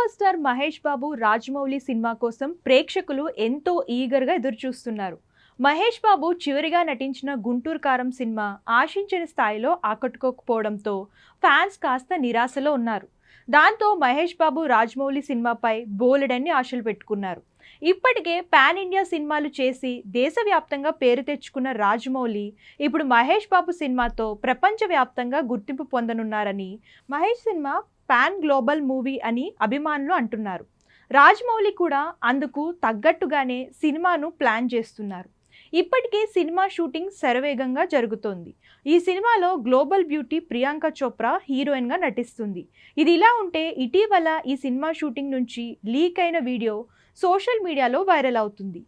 Super star Mahesh Babu Rajamouli cinema కోసం ప్రేక్షకులు ఎంతో ఈగర్గా ఎదురుచూస్తున్నారు. మహేష్ బాబు చివరిగా నటించిన గుంటూరు కారం సినిమా ఆశించిన స్థాయిలో ఆకట్టుకోకపోవడంతో ఫ్యాన్స్ కాస్త నిరాశలో ఉన్నారు. దాంతో మహేష్ బాబు రాజమౌళి సినిమాపై బోలెడన్ని ఆశలు పెట్టుకున్నారు. ఇప్పటికే పాన్ ఇండియా సినిమాలు చేసి దేశవ్యాప్తంగా పేరు తెచ్చుకున్న రాజమౌళి ఇప్పుడు మహేష్ బాబు సినిమాతో ప్రపంచవ్యాప్తంగా గుర్తింపు పొందనున్నారని, Mahesh cinema pan global movie అని అభిమానులు అంటున్నారు. రాజమౌళి కూడా అందుకు తగ్గట్టుగానే సినిమాను ప్లాన్ చేస్తున్నారు. ఇప్పటికే సినిమా షూటింగ్ శరవేగంగా జరుగుతోంది. ఈ సినిమాలో గ్లోబల్ బ్యూటీ ప్రియాంక చోప్రా హీరోయిన్గా నటిస్తుంది. ఇది ఇలా ఉంటే ఇటీవల ఈ సినిమా షూటింగ్ నుంచి లీక్ అయిన వీడియో సోషల్ మీడియాలో వైరల్ అవుతుంది.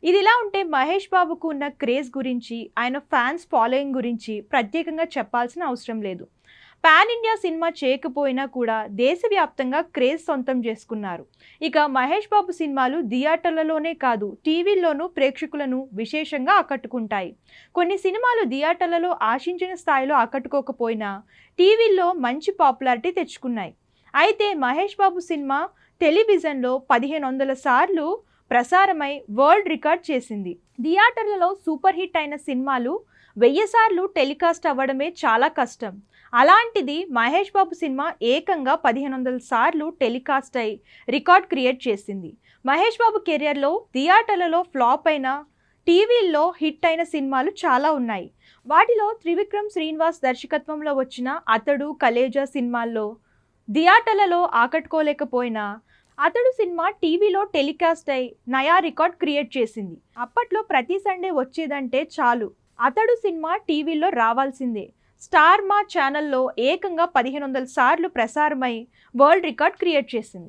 ఇది ఇలా ఉంటే మహేష్ బాబుకు ఉన్న క్రేజ్ గురించి, ఆయన ఫ్యాన్స్ ఫాలోయింగ్ గురించి ప్రత్యేకంగా చెప్పాల్సిన అవసరం లేదు. పాన్ ఇండియా సినిమా చేయకపోయినా కూడా దేశవ్యాప్తంగా క్రేజ్ సొంతం చేసుకున్నారు. ఇక మహేష్ బాబు సినిమాలు థియేటర్లలోనే కాదు, టీవీల్లోనూ ప్రేక్షకులను విశేషంగా ఆకట్టుకుంటాయి. కొన్ని సినిమాలు థియేటర్లలో ఆశించిన స్థాయిలో ఆకట్టుకోకపోయినా టీవీల్లో మంచి పాపులారిటీ తెచ్చుకున్నాయి. అయితే మహేష్ బాబు సినిమా టెలివిజన్లో 1500 సార్లు ప్రసారమై వరల్డ్ రికార్డ్ చేసింది. థియేటర్లలో సూపర్ హిట్ అయిన సినిమాలు 1000 సార్లు టెలికాస్ట్ అవ్వడమే చాలా కష్టం. అలాంటిది మహేష్ బాబు సినిమా ఏకంగా 1500 సార్లు టెలికాస్ట్ అయి రికార్డ్ క్రియేట్ చేసింది. మహేష్ బాబు కెరియర్లో థియేటర్లలో ఫ్లాప్ అయిన, టీవీల్లో హిట్ అయిన సినిమాలు చాలా ఉన్నాయి. వాటిలో త్రివిక్రమ్ శ్రీనివాస్ దర్శకత్వంలో వచ్చిన అతడు, కలేజా సినిమాల్లో థియేటర్లలో ఆకట్టుకోలేకపోయినా అతడు సినిమా టీవీలో టెలికాస్ట్ అయి నయా రికార్డ్ క్రియేట్ చేసింది. అప్పట్లో ప్రతి సండే వచ్చేదంటే చాలు, అతడు సినిమా టీవీలో రావాల్సిందే. స్టార్ మా ఛానల్లో ఏకంగా 1500 సార్లు ప్రసారమై వరల్డ్ రికార్డ్ క్రియేట్ చేసింది.